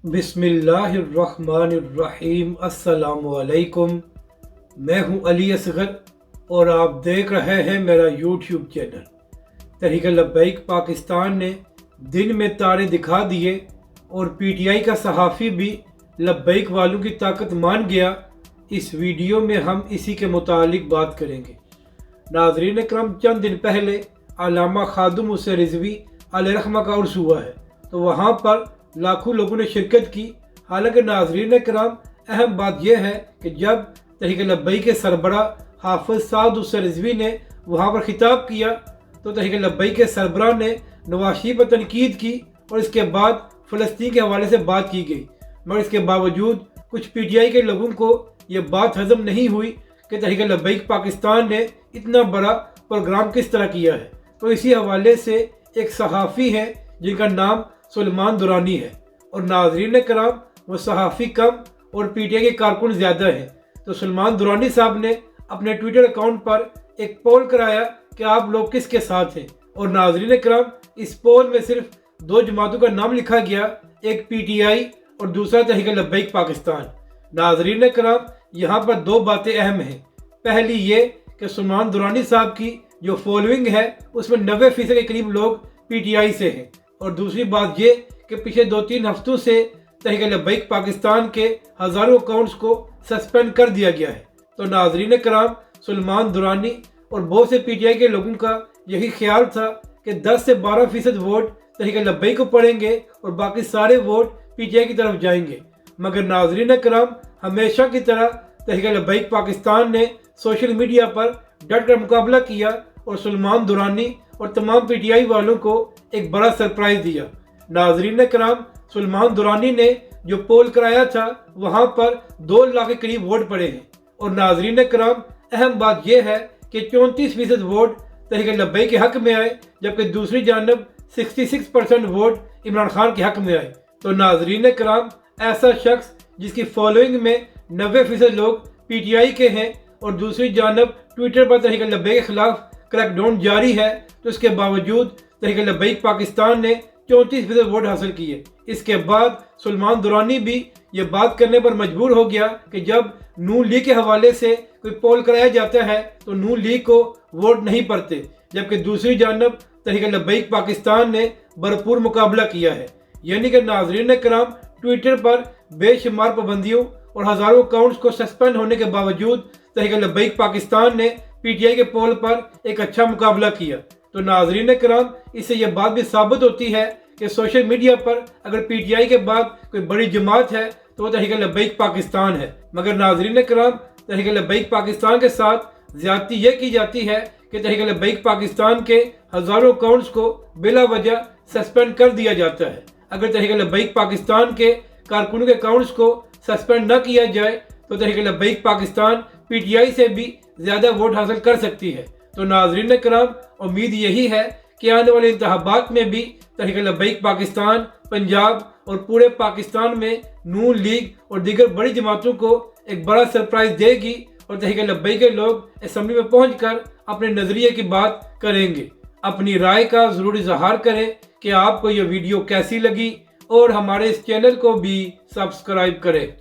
बिस्मिल्लाहिर्रहमानिर्रहीम। अस्सलाम वालेकुम। मैं हूं अली असगर और आप देख रहे हैं मेरा यूट्यूब चैनल। तहरीक लब्बैक पाकिस्तान ने दिन में तारे दिखा दिए और पीटीआई का सहाफ़ी भी लब्बैक वालों की ताकत मान गया। इस वीडियो में हम इसी के मुतालिक बात करेंगे। नाज़रीन करम, चंद दिन पहले अल्लामा खादुम हुसैन रिज़वी अलैहिर्रहमा का उर्स हुआ है, तो वहाँ पर लाखों लोगों ने शिरकत की। हालांकि नाज़रीन कराम, अहम बात यह है कि जब तहरीक लब्बैक के सरबरा हाफिज़ साद हुसैन रिज़वी ने वहाँ पर खिताब किया तो तहरीक लब्बैक के सरबरा ने नवाज शरीफ पर तनकीद की और इसके बाद फ़लस्तीन के हवाले से बात की गई। मगर इसके बावजूद कुछ पीटीआई के लोगों को ये बात हज़म नहीं हुई कि तहरीक लब्बैक पाकिस्तान ने इतना बड़ा प्रोग्राम किस तरह किया है। तो इसी हवाले से एक सहाफ़ी है जिनका नाम सुलेमान दुरानी है, और नाज़रीन कराम, वो सहाफ़ी कम और पीटीआई के कारकुन ज़्यादा हैं। तो सुलेमान दुरानी साहब ने अपने ट्विटर अकाउंट पर एक पोल कराया कि आप लोग किसके साथ हैं, और नाज़रीन कराम, इस पोल में सिर्फ दो जमातों का नाम लिखा गया, एक पीटीआई और दूसरा तहरीक लब्बैक पाकिस्तान। नाज़रीन कराम, यहाँ पर दो बातें अहम हैं। पहली ये कि सुलेमान दुरानी साहब की जो फॉलोइंग है उसमें 90% के करीब लोग पीटीआई से हैं, और दूसरी बात ये कि पिछले 2-3 हफ्तों से तहरीक लब्बैक पाकिस्तान के हज़ारों अकाउंट्स को सस्पेंड कर दिया गया है। तो नाज़रीन कराम, सुलेमान दुरानी और बहुत से पीटीआई के लोगों का यही ख्याल था कि 10 से 12% वोट तहरीक लब्बैक को पड़ेंगे और बाकी सारे वोट पीटीआई की तरफ जाएंगे। मगर नाज़रीन कराम, हमेशा की तरह तहरीक लब्बैक पाकिस्तान ने सोशल मीडिया पर डट कर मुकाबला किया और सुलेमान दुरानी और तमाम पीटीआई वालों को एक बड़ा सरप्राइज दिया। नाज़रीन कराम, सुलेमान दुरानी ने जो पोल कराया था वहाँ पर 2 लाख के करीब वोट पड़े हैं, और नाज़रीन कराम, अहम बात यह है कि 34% वोट तहरीक लब्बैक के हक में आए, जबकि दूसरी जानब 66% वोट इमरान खान के हक में आए। तो नाज़रीन कराम, ऐसा शख्स जिसकी फॉलोइंग में 90% लोग पीटीआई के हैं और दूसरी जानब ट्विटर पर तहरीक लब्बैक के खिलाफ क्रैकडाउन जारी है, तो इसके बावजूद तहरीक लब्बैक पाकिस्तान ने 34% वोट हासिल किए। इसके बाद सुलेमान दुरानी भी ये बात करने पर मजबूर हो गया कि जब नून लीग के हवाले से कोई पोल कराया जाता है तो नून लीग को वोट नहीं पड़ते, जबकि दूसरी जानब तहरीक लब्बैक पाकिस्तान ने भरपूर मुकाबला किया है। यानी कि नाज़रीन कराम, ट्विटर पर बेशुमार पाबंदियों और हज़ारों अकाउंट्स को सस्पेंड होने के बावजूद तहरीक लब्बैक पाकिस्तान ने पीटीआई के पोल पर एक अच्छा मुकाबला किया। तो नाज़रीन कराम, इससे यह बात भी साबित होती है कि सोशल मीडिया पर अगर पीटीआई के बाद कोई बड़ी जमात है तो वो तहरीक लब्बैक पाकिस्तान है। मगर नाज़रीन कराम, तहरीक लब्बैक पाकिस्तान के साथ ज़्यादती यह की जाती है कि तहरीक लब्बैक पाकिस्तान के हज़ारों अकाउंट्स को बिला वजह सस्पेंड कर दिया जाता है। अगर तहरीक लब्बैक पाकिस्तान के कारकुनों के अकाउंट्स को सस्पेंड न किया जाए तो तहरीक लब्बैक पाकिस्तान पीटीआई से भी ज़्यादा वोट हासिल कर सकती है। तो नाज़रीन कराम, उम्मीद यही है कि आने वाले इंतखाबात में भी तहरीक लब्बैक पाकिस्तान पंजाब और पूरे पाकिस्तान में नून लीग और दीगर बड़ी जमातों को एक बड़ा सरप्राइज देगी, और तहरीक लब्बैक के लोग असम्बली में पहुंचकर अपने नज़रिए की बात करेंगे। अपनी राय का ज़रूर इजहार करें कि आपको यह वीडियो कैसी लगी, और हमारे इस चैनल को भी सब्सक्राइब करें।